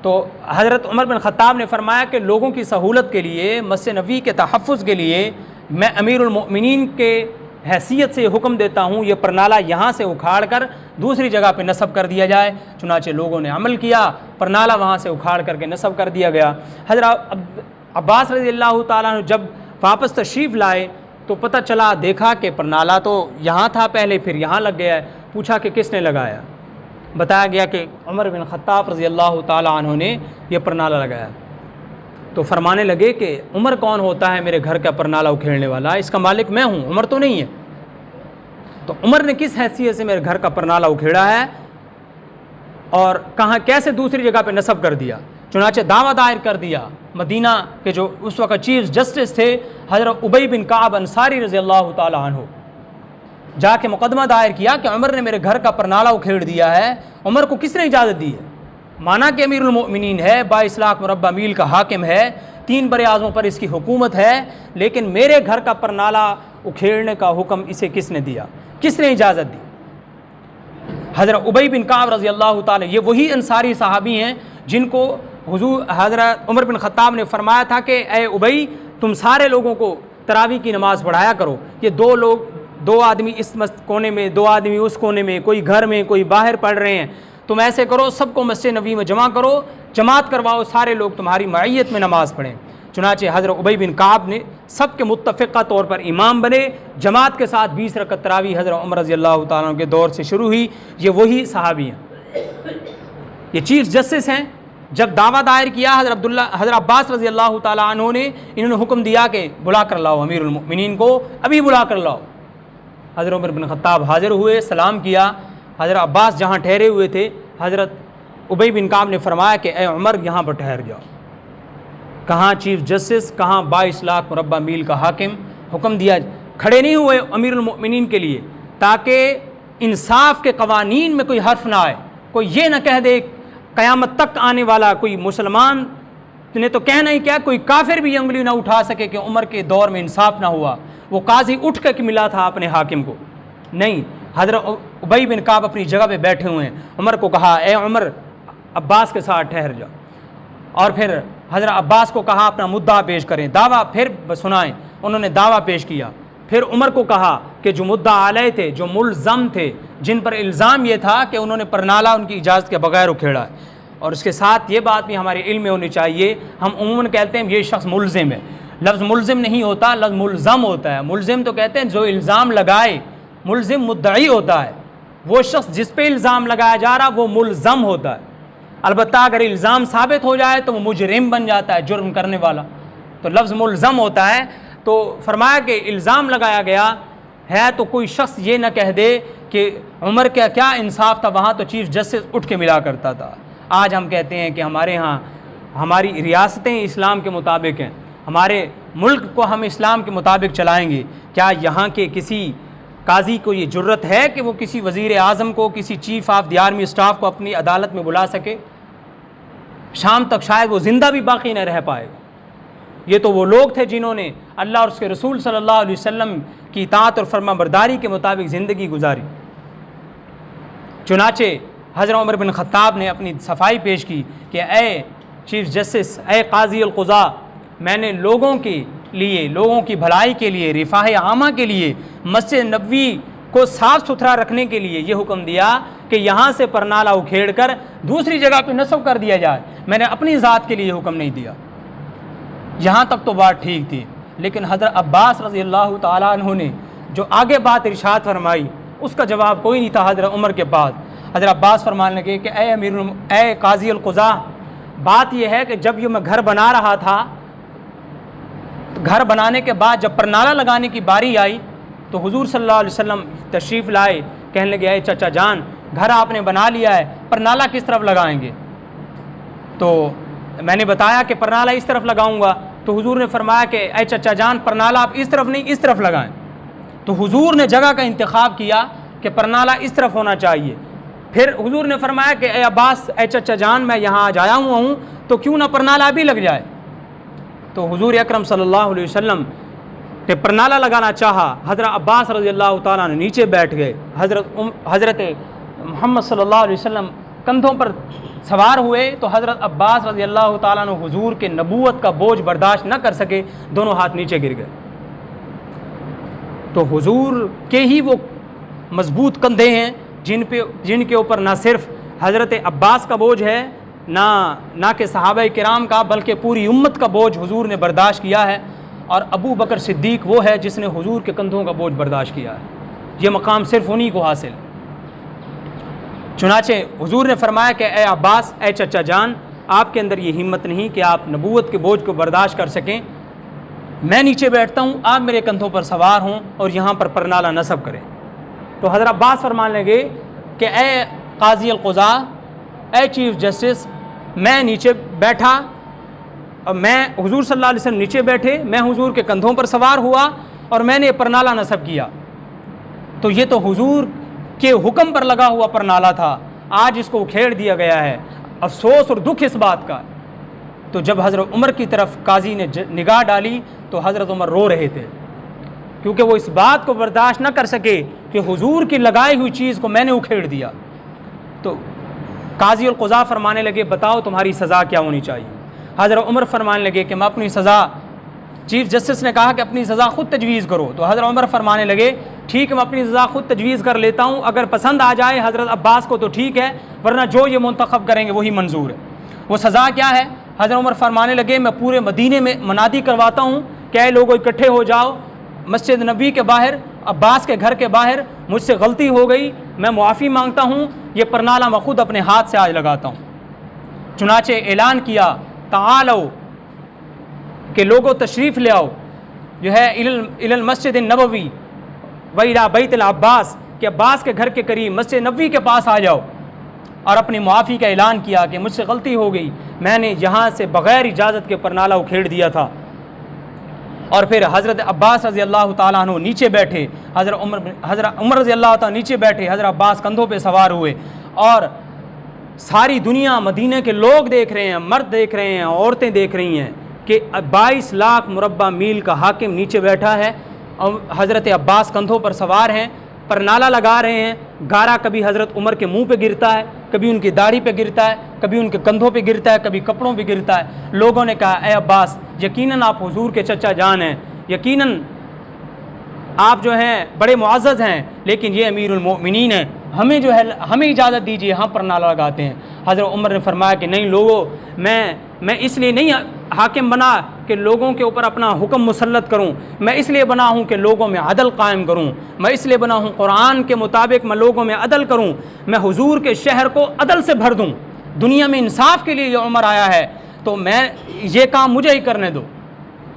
A: तो हज़रत उमर बिन ख़त्ताब ने फरमाया कि लोगों की सहूलत के लिए, मस्जिद नबवी के तहफ़्फ़ुज़ के लिए मैं अमीरुल मोमिनीन के हैसियत से हुक्म देता हूँ ये परनाला यहाँ से उखाड़ कर दूसरी जगह पे नस्ब कर दिया जाए। चुनाचे लोगों ने अमल किया, परनाला वहाँ से उखाड़ करके नस्ब कर दिया गया। हज़रत अब्बास रज़ी अल्लाह ताला अन्हु जब वापस तशरीफ़ लाए तो पता चला, देखा कि परनाला तो यहाँ था पहले, फिर यहाँ लग गया है। पूछा कि किसने लगाया? बताया गया कि उमर बिन ख़त्ताब रज़ी अल्लाह ताला अन्हु ने यह परनाला लगाया। तो फरमाने लगे कि उमर कौन होता है मेरे घर का परनाला उखेड़ने वाला? इसका मालिक मैं हूँ, उमर तो नहीं है। तो उमर ने किस हैसियत से मेरे घर का परनाला उखेड़ा है और कहाँ कैसे दूसरी जगह पे नस्ब कर दिया? चुनाचे दावा दायर कर दिया। मदीना के जो उस वक़्त चीफ जस्टिस थे हज़रत उबई बिन काब अंसारी रज़ी अल्लाह ताला अन्हु, जाके मुकदमा दायर किया कि उमर ने मेरे घर का परनाला उखेड़ दिया है। उमर को किसने इजाज़त दी है? माना कि अमीरुल मोमिनीन है, 22 लाख मुरब्बा मील का हाकिम है, 3 बड़े आज़मों पर इसकी हुकूमत है, लेकिन मेरे घर का परनाला उखेड़ने का हुक्म इसे किसने दिया, किसने इजाज़त दी? हज़रत उबई बिन काब रज़ी अल्लाह ताला, ये वही अंसारी सहाबी हैं जिनको हुजूर हज़रत उमर बिन ख़त्ताब ने फरमाया था कि ए उबई, तुम सारे लोगों को तरावी की नमाज़ पढ़ाया करो। ये 2 लोग, 2 आदमी इस कोने में, 2 आदमी उस कोने में, कोई घर में, कोई बाहर पढ़ रहे हैं, तुम ऐसे करो, सबको मस्जिद नबी में जमा करो, जमात करवाओ, सारे लोग तुम्हारी मईयत में नमाज़ पढ़ें। चुनाचे हज़रत उबई बिन काब ने सबके मुत्तफ़िक़ा तौर पर इमाम बने, जमात के साथ 20 रकअत तरावी हज़रत उमर रज़ी अल्लाह ताला के दौर से शुरू हुई। ये वही सहाबी हैं, ये चीफ़ जस्टिस हैं। जब दावा दायर किया हज़रत अब्बास रज़ी अल्लाह ताला अन्हु ने, इन्होंने हुक्म दिया कि बुला कर लाओ अमीरुल मोमिनीन को, अभी बुला कर लाओ। हज़रत उमर बिन ख़त्ताब हाज़िर हुए, सलाम किया। हज़रत अब्बास जहाँ ठहरे हुए थे, हज़रत उबई बिन काब ने फरमाया कि ए उमर, यहाँ पर ठहर जाओ। कहाँ चीफ़ जस्टिस, कहाँ 22 लाख मुरब्बा मील का हाकिम। हुक्म दिया, खड़े नहीं हुए अमीरुल मोमिनीन के लिए, ताकि इंसाफ के कवानीन में कोई हर्फ ना आए, कोई ये ना कह दे क़यामत तक आने वाला कोई मुसलमान ने तो कहना ही क्या, कोई काफिर भी उंगली ना उठा सके कि उमर के दौर में इंसाफ ना हुआ, वो काजी उठ कर मिला था अपने हाकिम को। नहीं, हज़रत उबई बिन काब अपनी जगह पे बैठे हुए हैं। उमर को कहा, ए उमर, अब्बास के साथ ठहर जाओ। और फिर हज़रत अब्बास को कहा अपना मुद्दा पेश करें, दावा फिर सुनाएं। उन्होंने दावा पेश किया। फिर उमर को कहा कि जो मुद्दा आलय थे, जो मुल्ज़म थे, जिन पर इल्ज़ाम ये था कि उन्होंने परनाला उनकी इजाज़त के बगैर उखेड़ा है, और उसके साथ ये बात भी हमारे इल्म में होनी चाहिए, हम उम्मन कहते हैं ये शख्स मुल्ज़िम है। लफ्ज़ मुल्ज़िम नहीं होता, लफ्ज़ मुल्ज़म होता है। मुल्ज़िम तो कहते हैं जो इल्ज़ाम लगाए, मुल्ज़िम मुद्दई होता है, वो शख्स जिस पे इल्ज़ाम लगाया जा रहा वो मुल्ज़म होता है। अलबत्ता अगर इल्ज़ाम साबित हो जाए तो वो मुजरिम बन जाता है, जुर्म करने वाला, तो लफ्ज़ मुल्ज़म होता है। तो फरमाया कि इल्ज़ाम लगाया गया है तो कोई शख्स ये न कह दे कि उमर का क्या इंसाफ था, वहाँ तो चीफ़ जस्टिस उठ के मिला करता था। आज हम कहते हैं कि हमारे यहाँ हमारी रियासतें इस्लाम के मुताबिक हैं, हमारे मुल्क को हम इस्लाम के मुताबिक चलाएँगे। क्या यहाँ के किसी काजी को ये जुर्रत है कि वो किसी वज़ीर आज़म को, किसी chief of the army staff को अपनी अदालत में बुला सके? शाम तक शायद वो ज़िंदा भी बाकी न रह पाएगा। ये तो वो लोग थे जिन्होंने अल्लाह और उसके रसूल सल्लल्लाहु अलैहि वसल्लम की इताअत और फरमाबरदारी के मुताबिक ज़िंदगी गुजारी। चुनाचे हज़रत उमर बिन ख़त्ताब ने अपनी सफाई पेश की कि ए चीफ़ जस्टिस, ए काज़ी अल क़ुज़ा, मैंने लोगों के लिए, लोगों की भलाई के लिए, रिफ़ाह आमा के लिए, मस्जिद नबवी को साफ़ सुथरा रखने के लिए ये हुक्म दिया कि यहाँ से परनाला उखेड़ कर दूसरी जगह पे नस्ब कर दिया जाए। मैंने अपनी ज़ात के लिए हुक्म नहीं दिया। यहाँ तक तो बात ठीक थी, लेकिन हज़रत अब्बास रज़ी अल्लाह ताला अन्हु ने जो आगे बात इरशाद फरमाई, उसका जवाब कोई नहीं था हज़रत उमर के पास। हज़रत अब्बास फरमाने लगे कि ए काज़ी अल क़ुज़ा, बात यह है कि जब ये मैं घर बना रहा था, तो घर बनाने के बाद जब परनाला लगाने की बारी आई तो हुज़ूर सल्लल्लाहु अलैहि वसल्लम तशरीफ़ लाए। कहने लगे, ए चचा जान, घर आपने बना लिया है, परनाला किस तरफ लगाएंगे? तो मैंने बताया कि परनाला इस तरफ लगाऊंगा। तो हुजूर ने फरमाया कि ए चचा जान, परनाला आप इस तरफ नहीं, इस तरफ लगाएं। तो हुजूर ने जगह का इंतखाब किया कि परनाला इस तरफ होना चाहिए। फिर हुजूर ने फरमाया कि ए अब्बास, ए चचा जान, मैं यहाँ आज आया हुआ हूँ, तो क्यों ना परनाला अभी लग जाए। तो हुजूर अकरम सल्लल्लाहु अलैहि वसल्लम ने परनाला लगाना चाहा। हज़रत अब्बास रज़ी अल्लाह ताला ने नीचे बैठ गए। हज़रत मोहम्मद सल्लल्लाहु अलैहि वसल्लम कंधों पर सवार हुए तो हज़रत अब्बास रज़ी अल्लाह ताला ने हुजूर के नबूवत का बोझ बर्दाश्त न कर सके, दोनों हाथ नीचे गिर गए। तो हुजूर के ही वो मजबूत कंधे हैं जिनके ऊपर ना सिर्फ हज़रत अब्बास का बोझ है, ना कि सहाबा किराम का, बल्कि पूरी उम्मत का बोझ हुजूर ने बर्दाश्त किया है। और अबू बकर सिद्दीक वो है जिसने हुजूर के कंधों का बोझ बर्दाश्त किया है। ये मकाम सिर्फ उन्हीं को हासिल। चुनाचे हुजूर ने फरमाया कि ए अब्बास, ए चचा जान, आपके अंदर ये हिम्मत नहीं कि आप नबूवत के बोझ को बर्दाश्त कर सकें। मैं नीचे बैठता हूँ, आप मेरे कंधों पर सवार हों और यहाँ पर परनाला नस्ब करें। तो हज़रत अब्बास फरमाने लगे कि ए काज़ी अल क़ुज़ा, ए चीफ़ जस्टिस, मैं नीचे बैठा और मैं हुजूर सल्लल्लाहु अलैहि वसल्लम नीचे बैठे, मैं हुजूर के कंधों पर सवार हुआ और मैंने परनाला नस्ब किया। तो ये तो हुजूर के हुक्म पर लगा हुआ परनाला था, आज इसको उखेड़ दिया गया है। अफसोस और दुख इस बात का। तो जब हज़रत उमर की तरफ काजी ने निगाह डाली तो हज़रत उमर रो रहे थे, क्योंकि वो इस बात को बर्दाश्त न कर सके कि हुजूर की लगाई हुई चीज़ को मैंने उखेड़ दिया। तो काजी और क़ुज़ा फरमाने लगे, बताओ तुम्हारी सज़ा क्या होनी चाहिए। हज़रत उमर फरमाने लगे कि मैं अपनी सज़ा, चीफ़ जस्टिस ने कहा कि अपनी सज़ा ख़ुद तजवीज़ करो। तो हज़रत उमर फरमाने लगे, ठीक है मैं अपनी सज़ा ख़ुद तजवीज़ कर लेता हूँ, अगर पसंद आ जाए हज़रत अब्बास को तो ठीक है, वरना जो ये मुंतखब करेंगे वही मंजूर है। वो सज़ा क्या है? हज़रत उमर फरमाने लगे, मैं पूरे मदीने में मनादी करवाता हूँ कि ऐ लोगों इकट्ठे हो जाओ, मस्जिद नबी के बाहर, अब्बास के घर के बाहर मुझसे गलती हो गई, मैं मुआफ़ी मांगता हूँ, ये परनाला मैं ख़ुद अपने हाथ से आज लगाता हूँ। चुनाचे ऐलान किया, तालो कि लोगों तशरीफ़ ले आओ जो है इलल मस्जिद नबवी व इला बैतुल अब्बास, कि अब्बास के घर के करीब मस्जिद नबवी के पास आ जाओ, और अपनी मुआफ़ी का ऐलान किया कि मुझसे गलती हो गई, मैंने यहाँ से बग़ैर इजाज़त के परनाला उखेड़ दिया था। और फिर हज़रत अब्बास रज़ी अल्लाह ताला अन्हु नीचे बैठे, हज़रत उमर रज़ी अल्लाह ताला अन्हु नीचे बैठे, हज़रत अब्बास कंधों पे सवार हुए, और सारी दुनिया मदीने के लोग देख रहे हैं, मर्द देख रहे हैं, औरतें देख रही हैं कि 22 लाख मुरब्बा मील का हाकिम नीचे बैठा है और हज़रत अब्बास कंधों पर सवार हैं, परनाला लगा रहे हैं। गारा कभी हज़रत उमर के मुंह पे गिरता है, कभी उनकी दाढ़ी पे गिरता है, कभी उनके कंधों पे गिरता है, कभी कपड़ों पे गिरता है। लोगों ने कहा, ए अब्बास, यकीनन आप हुजूर के चचा जान हैं, यकीनन आप जो हैं बड़े मुअज़्ज़ज़ हैं, लेकिन ये अमीरुल मोमिनीन हैं, हमें जो है हमें इजाज़त दीजिए, हम परनाला लगाते हैं। हज़रत उमर ने फरमाया कि नहीं लोगों, मैं इसलिए नहीं हाकिम बना कि लोगों के ऊपर अपना हुक्म मुसल्लत करूं, मैं इसलिए बना हूं कि लोगों में अदल कायम करूं, मैं इसलिए बना हूं कुरान के मुताबिक मैं लोगों में अदल करूं, मैं हुजूर के शहर को अदल से भर दूं। दुनिया में इंसाफ के लिए ये उमर आया है, तो मैं ये काम मुझे ही करने दो।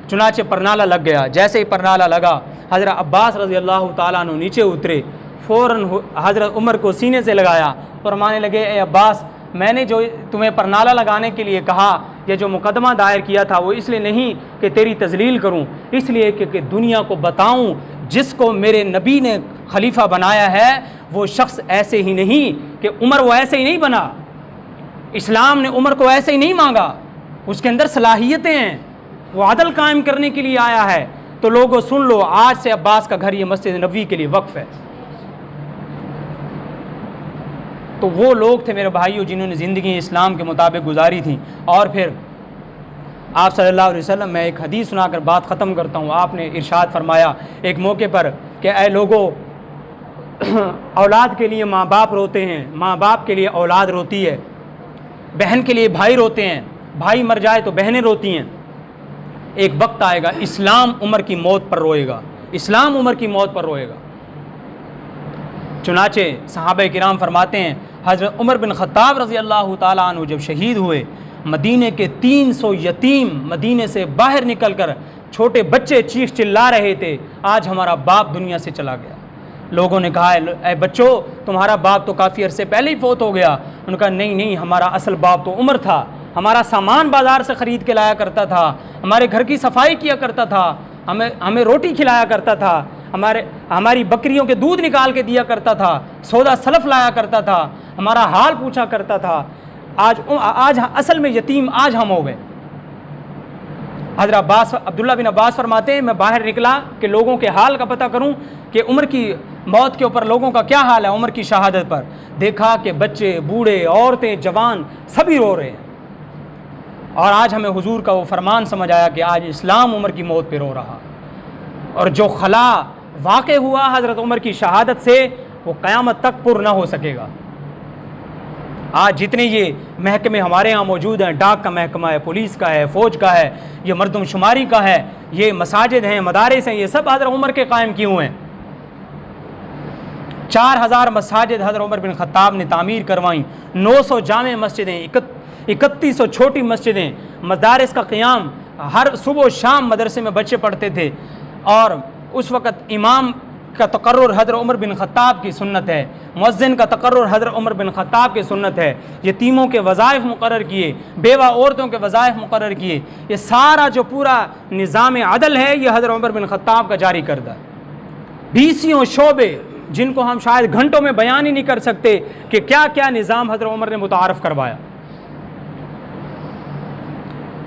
A: चुनाचे परनाला लग गया। जैसे ही परनाला लगा, हज़रत अब्बास रज़ी अल्लाह ताला अन्हु नीचे उतरे, फ़ौरन हज़रत उमर को सीने से लगाया, फरमाने लगे, ए अब्बास, मैंने जो तुम्हें परनाला लगाने के लिए कहा, ये जो मुकदमा दायर किया था, वो इसलिए नहीं कि तेरी तज़लील करूं, इसलिए कि दुनिया को बताऊं जिसको मेरे नबी ने खलीफा बनाया है वो शख्स ऐसे ही नहीं कि उमर वो ऐसे ही नहीं बना, इस्लाम ने उमर को ऐसे ही नहीं मांगा, उसके अंदर सलाहियतें हैं, वो अदल कायम करने के लिए आया है। तो लोगों सुन लो, आज से अब्बास का घर ये मस्जिद नबवी के लिए वक्फ़ है। तो वो लोग थे मेरे भाइयों जिन्होंने ज़िंदगी इस्लाम के मुताबिक गुजारी थी। और फिर आप सल्लल्लाहु अलैहि वसल्लम, मैं एक हदीस सुनाकर बात ख़त्म करता हूँ। आपने इरशाद फरमाया एक मौके पर कि ऐ लोगों, औलाद के लिए माँ बाप रोते हैं, माँ बाप के लिए औलाद रोती है, बहन के लिए भाई रोते हैं, भाई मर जाए तो बहनें रोती हैं। एक वक्त आएगा इस्लाम उमर की मौत पर रोएगा, इस्लाम उमर की मौत पर रोएगा। चुनाचे सहाबा किराम फरमाते हैं, हज़रत उमर बिन ख़त्ताब रज़ी अल्लाह ताला अन्हु जब शहीद हुए, मदीने के 300 यतीम मदीने से बाहर निकल कर छोटे बच्चे चीख चिल्ला रहे थे, आज हमारा बाप दुनिया से चला गया। लोगों ने कहा, ऐ बच्चों, तुम्हारा बाप तो काफ़ी अरसे पहले ही फौत हो गया। उन्होंने कहा, नहीं नहीं, हमारा असल बाप तो उमर था, हमारा सामान बाज़ार से ख़रीद के लाया करता था, हमारे घर की सफाई किया करता था, हमें रोटी खिलाया करता था, हमारी बकरियों के दूध निकाल के दिया करता था, सौदा सलफ लाया करता था, हमारा हाल पूछा करता था। आज असल में यतीम आज हम हो गए। हज़रत अब्दुल्ला बिन अब्बास फरमाते हैं, मैं बाहर निकला कि लोगों के हाल का पता करूं कि उमर की मौत के ऊपर लोगों का क्या हाल है, उमर की शहादत पर। देखा कि बच्चे, बूढ़े, औरतें, जवान सभी रो रहे हैं। और आज हमें हुजूर का वो फरमान समझ आया कि आज इस्लाम उमर की मौत पे रो रहा, और जो खला वाक़ हुआ हज़रत उमर की शहादत से वो क़यामत तक पुर ना हो सकेगा। आज जितने ये महकमे हमारे यहाँ मौजूद हैं, डाक का महकमा है, पुलिस का है, फ़ौज का है, ये मरदमशुमारी का है, ये मसाजिद हैं, मदारिस हैं, ये सब हज़रत उमर के कायम किए हुए हैं। 4000 मसाजिद हज़रत उमर बिन ख़त्ताब ने तामीर करवाई, 900 जामे मस्जिदें, 3100 छोटी मस्जिदें, मदारिस का क़याम, हर सुबह शाम मदरसे में बच्चे पढ़ते थे। और उस वक़्त इमाम का तकर्रुर हज़रत उमर बिन ख़त्ताब की सुन्नत है, मुअज़्ज़िन का तकर्रुर हज़रत उमर बिन ख़त्ताब की सुन्नत है, यतीमों के वज़ाइफ मुक़र्रर किए, बेवा औरतों के वज़ाइफ मुक़र्रर किए। ये सारा जो पूरा निज़ाम अदल है ये हज़रत उमर बिन ख़त्ताब का जारी करदा है। 20 शोबे जिनको हम शायद घंटों में बयान ही नहीं कर सकते कि क्या क्या निज़ाम हज़रत उमर ने मुतारफ़ करवाया।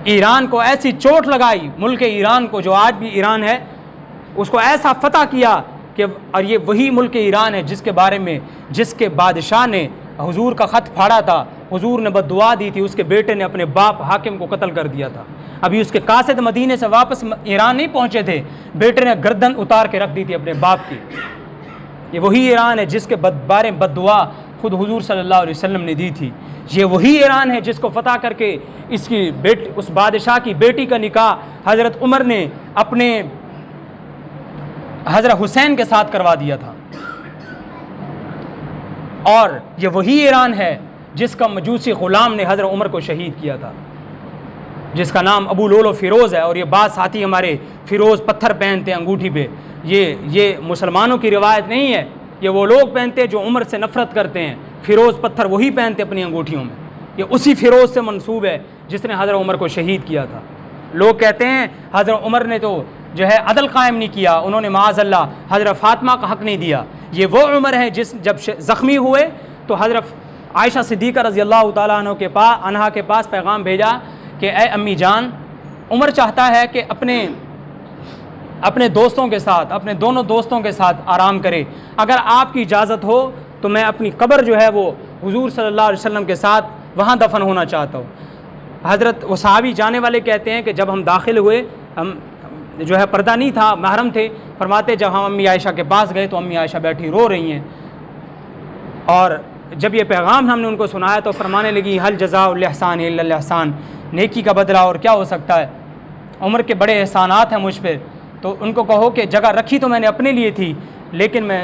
A: ईरान को ऐसी चोट लगाई, मुल्क ईरान को जो आज भी ईरान है उसको ऐसा फतह किया कि, और ये वही मुल्क ईरान है जिसके बारे में जिसके बादशाह ने हुजूर का ख़त फाड़ा था, हुजूर ने बद्दुआ दी थी, उसके बेटे ने अपने बाप हाकिम को कत्ल कर दिया था। अभी उसके कासिद मदीने से वापस ईरान नहीं पहुँचे थे, बेटे ने गर्दन उतार के रख दी थी अपने बाप की। ये वही ईरान है जिसके बारे में बद्दुआ खुद हुजूर सल्लल्लाहु अलैहि वसल्लम ने दी थी। ये वही ईरान है जिसको फतह करके इसकी उस बादशाह की बेटी का निकाह हज़रत उमर ने अपने हज़रत हुसैन के साथ करवा दिया था। और ये वही ईरान है जिसका मजूसी ग़ुलाम ने हज़रत उमर को शहीद किया था, जिसका नाम अबू लोलो फ़िरोज़ है। और ये बात साथी हमारे फ़िरोज़ पत्थर पहनते हैं अंगूठी पे, ये मुसलमानों की रिवायत नहीं है, ये वो लोग पहनते हैं जो उमर से नफ़रत करते हैं। फ़िरोज़ पत्थर वही पहनते अपनी अंगूठियों में, ये उसी फ़िरोज़ से मंसूब है जिसने हज़रत उमर को शहीद किया था। लोग कहते हैं हज़रत उमर ने तो जो है अदल कायम नहीं किया, उन्होंने माअज़ल्लाह हज़रत फ़ातिमा का हक़ नहीं दिया। ये वो उमर है जब ज़ख्मी हुए तो हज़रत आयशा सिद्दीक़ा रज़ियल्लाहु ताला अन्हा के पास पैगाम भेजा कि ए अम्मी जान, उमर चाहता है कि अपने दोस्तों के साथ, अपने दोनों दोस्तों के साथ आराम करे, अगर आपकी इजाज़त हो तो मैं अपनी कब्र जो है वो हुजूर सल्लल्लाहु अलैहि वसल्लम के साथ वहाँ दफन होना चाहता हूँ। हज़रत वो सहाबी जाने वाले कहते हैं कि जब हम दाखिल हुए, हम जो है पर्दा नहीं था, महरम थे, फरमाते जब हम अम्मी आयशा के पास गए तो अम्मी आयशा बैठी रो रही हैं। और जब ये पैगाम हमने उनको सुनाया तो फरमाने लगी हल जज़ाउल इहसान इल्लल इहसान, नेकी का बदला और क्या हो सकता है, उमर के बड़े एहसानात हैं मुझ पर। तो उनको कहो कि जगह रखी तो मैंने अपने लिए थी, लेकिन मैं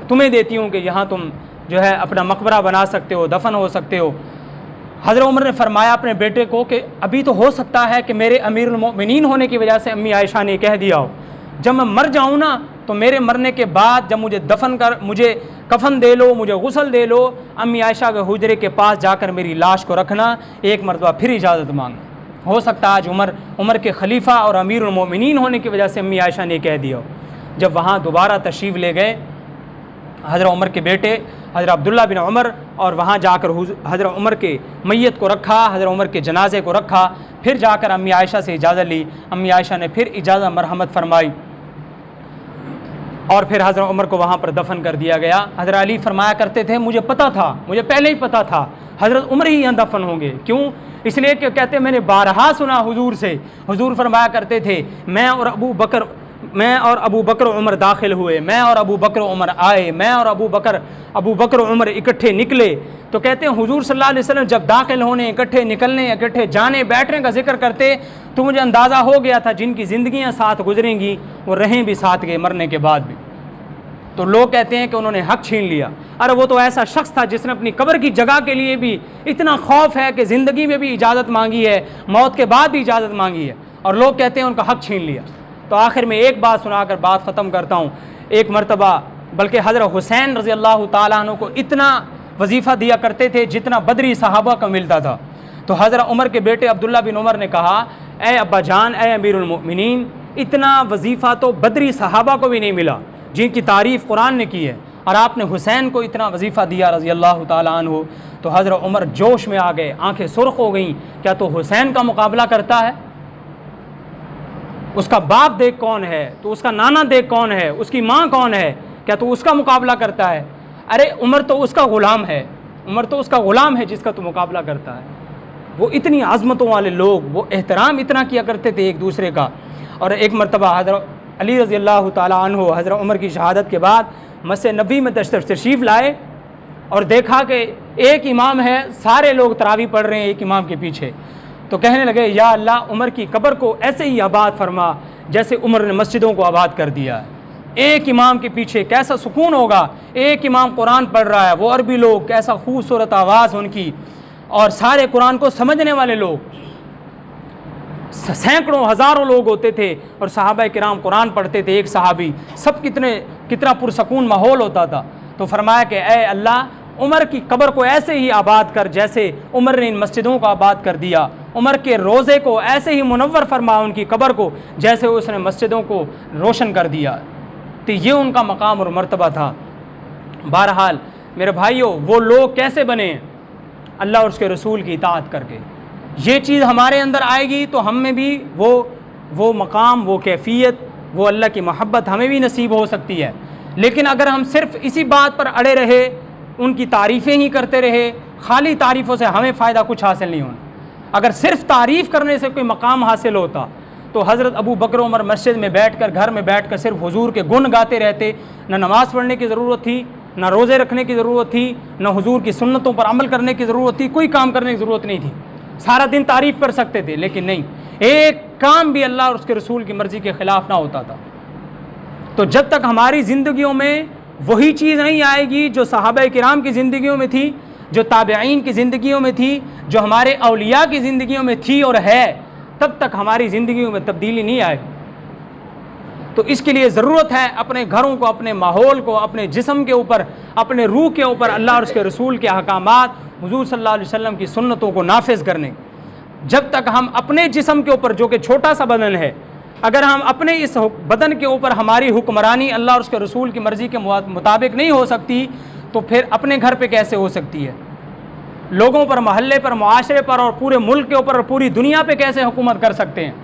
A: तुम्हें देती हूँ कि यहाँ तुम जो है अपना मकबरा बना सकते हो, दफन हो सकते हो। हज़रत उमर ने फरमाया अपने बेटे को कि अभी तो हो सकता है कि मेरे अमीरुल मोमिनीन होने की वजह से अम्मी आयशा ने कह दिया हो, जब मैं मर जाऊँ ना तो मेरे मरने के बाद जब मुझे दफन कर, मुझे कफन दे लो, मुझे गुस्ल दे लो, अम्मी आयशा के हुजरे के पास जाकर मेरी लाश को रखना, एक मरतबा फिर इजाज़त मांगना। हो सकता है आज उमर के खलीफा और अमीरुल मोमिनीन होने की वजह से अम्मी आयशा ने कह दिया हो। जब वहाँ दोबारा तशरीफ़ ले गए हज़रत उमर के बेटे हज़रत अब्दुल्ला बिन उमर, और वहाँ जाकर हज़रत उमर के मैयत को रखा, हज़रत उमर के जनाजे को रखा, फिर जाकर अम्मी आयशा से इजाज़त ली। अम्मी आयशा ने फिर इजाज़त मरहमत फरमाई और फिर हज़रत उमर को वहाँ पर दफन कर दिया गया। हज़रत अली फरमाया करते थे मुझे पता था, मुझे पहले ही पता था हज़रत उमर ही यहाँ दफन होंगे। क्यों? इसलिए कि कहते मैंने बारहा सुना हुजूर से, हुजूर फरमाया करते थे मैं और अबू बकर उमर दाखिल हुए, मैं और अबू बकर उमर आए, मैं और अबू बकर उमर इकट्ठे निकले। तो कहते हैं हुजूर सल्लल्लाहु अलैहि वसल्लम जब दाखिल होने, इकट्ठे निकलने, इकट्ठे जाने बैठने का जिक्र करते तो मुझे अंदाज़ा हो गया था जिनकी ज़िंदगियाँ साथ गुजरेंगी वो रहें भी साथ गए मरने के बाद भी। तो लोग कहते हैं कि उन्होंने हक़ छीन लिया। अरे वो तो ऐसा शख्स था जिसने अपनी कब्र की जगह के लिए भी इतना खौफ है कि ज़िंदगी में भी इजाज़त मांगी है, मौत के बाद भी इजाज़त मांगी है, और लोग कहते हैं उनका हक़ छीन लिया। तो आखिर में एक बात सुनाकर बात ख़त्म करता हूँ। एक मरतबा बल्कि हज़रत हुसैन रज़ी अल्लाह ताला अन्हु को इतना वजीफ़ा दिया करते थे जितना बदरी सहाबा को मिलता था। तो हज़रत उमर के बेटे अब्दुल्ला बिन उमर ने कहा ए अब्बा जान, ए अमीरुल मोमिनीन, इतना वजीफ़ा तो बदरी सहाबा को भी नहीं मिला जिनकी तारीफ़ कुरान ने की है, और आपने हुसैन को इतना वजीफ़ा दिया रज़ी अल्लाह ताला अन्हु। तो हज़रत उमर जोश में आ गए, आंखें सुर्ख हो गईं। क्या तो हुसैन का मुकाबला करता है? उसका बाप देख कौन है, तो उसका नाना देख कौन है, उसकी माँ कौन है, क्या तो उसका मुकाबला करता है? अरे उमर तो उसका ग़ुलाम है, उमर तो उसका ग़ुलाम है जिसका तो मुकाबला करता है। वो इतनी आज़मतों वाले लोग, वो एहतराम इतना किया करते थे एक दूसरे का। और एक मरतबा हज़रत अली रज़ी अल्लाह ताला अन्हु हज़रत उमर की शहादत के बाद मस्जिद नबी में तशरीफ़ लाए और देखा कि एक इमाम है, सारे लोग तरावी पढ़ रहे हैं एक इमाम के पीछे। तो कहने लगे या अल्लाह, उमर की कब्र को ऐसे ही आबाद फरमा जैसे उमर ने मस्जिदों को आबाद कर दिया है। एक इमाम के पीछे कैसा सुकून होगा, एक इमाम कुरान पढ़ रहा है, वो अरबी लोग, कैसा खूबसूरत आवाज़ उनकी, और सारे कुरान को समझने वाले लोग, सैकड़ों हज़ारों लोग होते थे और सहाबा किराम कुरान पढ़ते थे, एक सहाबी, सब कितना पुरसकून माहौल होता था। तो फरमाया कि ए अल्लाह, उमर की कब्र को ऐसे ही आबाद कर जैसे उमर ने इन मस्जिदों को आबाद कर दिया, उमर के रोज़े को ऐसे ही मुनव्वर फरमा उनकी कब्र को जैसे उसने मस्जिदों को रोशन कर दिया। तो ये उनका मकाम और मर्तबा था। बहरहाल मेरे भाइयों, वो लोग कैसे बने? अल्लाह और उसके रसूल की इताअत करके। ये चीज़ हमारे अंदर आएगी तो हम में भी वो मकाम, वो कैफियत, वो अल्लाह की मोहब्बत हमें भी नसीब हो सकती है। लेकिन अगर हम सिर्फ़ इसी बात पर अड़े रहे, उनकी तारीफ़ें ही करते रहे, खाली तारीफ़ों से हमें फ़ायदा कुछ हासिल नहीं होना। अगर सिर्फ़ तारीफ़ करने से कोई मकाम हासिल होता तो हज़रत अबू बकर उमर मस्जिद में बैठकर, घर में बैठकर सिर्फ हुजूर के गुण गाते रहते, न नमाज़ पढ़ने की ज़रूरत थी, न रोज़े रखने की ज़रूरत थी, न हुजूर की सुन्नतों पर अमल करने की ज़रूरत थी, कोई काम करने की ज़रूरत नहीं थी। सारा दिन तारीफ़ कर सकते थे, लेकिन नहीं, एक काम भी अल्लाह और उसके रसूल की मर्ज़ी के ख़िलाफ़ ना होता था। तो जब तक हमारी ज़िंदगियों में वही चीज़ नहीं आएगी जो सहाबा किराम की ज़िंदगियों में थी, जो ताबईन की ज़िंदगियों में थी, जो हमारे औलिया की ज़िंदगियों में थी और है, तब तक हमारी ज़िंदगियों में तब्दीली नहीं आएगी। तो इसके लिए ज़रूरत है अपने घरों को, अपने माहौल को, अपने जिस्म के ऊपर, अपने रूह के ऊपर अल्लाह और उसके रसूल के अहकामात, हुजूर सल्लल्लाहु अलैहि वसल्लम की सुन्नतों को नाफिज करने। जब तक हम अपने जिस्म के ऊपर, जो कि छोटा सा बदन है, अगर हम अपने इस बदन के ऊपर हमारी हुक्मरानी अल्लाह और उसके रसूल की मर्ज़ी के मुताबिक नहीं हो सकती, तो फिर अपने घर पे कैसे हो सकती है? लोगों पर, महल्ले पर, मुआशरे पर और पूरे मुल्क के ऊपर और पूरी दुनिया पे कैसे हुकूमत कर सकते हैं?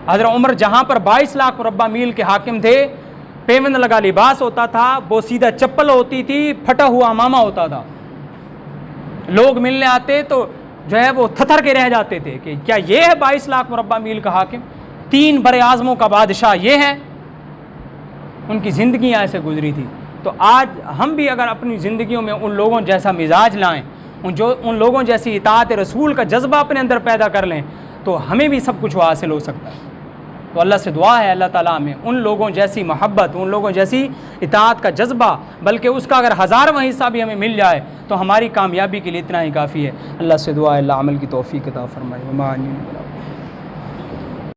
A: हज़रत उमर जहाँ पर 22 लाख मुरब्बा मील के हाकिम थे, पेवंद लगा लिबास होता था, बोसीदा चप्पल होती थी, फटा हुआ मामा होता था। लोग मिलने आते तो जो है वो थथर के रह जाते थे कि क्या ये है 22 लाख मुरब्बा मील का हाकिम, 3 बड़े आज़मों का बादशाह ये है? उनकी ज़िंदगियाँ ऐसे गुजरी थी। तो आज हम भी अगर अपनी ज़िंदगियों में उन लोगों जैसा मिजाज लाएँ, उन लोगों जैसी इताअत रसूल का जज्बा अपने अंदर पैदा कर लें, तो हमें भी सब कुछ हासिल हो सकता है। तो अल्लाह से दुआ है, अल्लाह ताला हमें उन लोगों जैसी मोहब्बत, उन लोगों जैसी इताअत का जज्बा, बल्कि उसका अगर 1000वां हिस्सा भी हमें मिल जाए तो हमारी कामयाबी के लिए इतना ही काफ़ी है। अल्लाह से दुआ है, अल्लाह अमल की तौफीक अता फरमाए।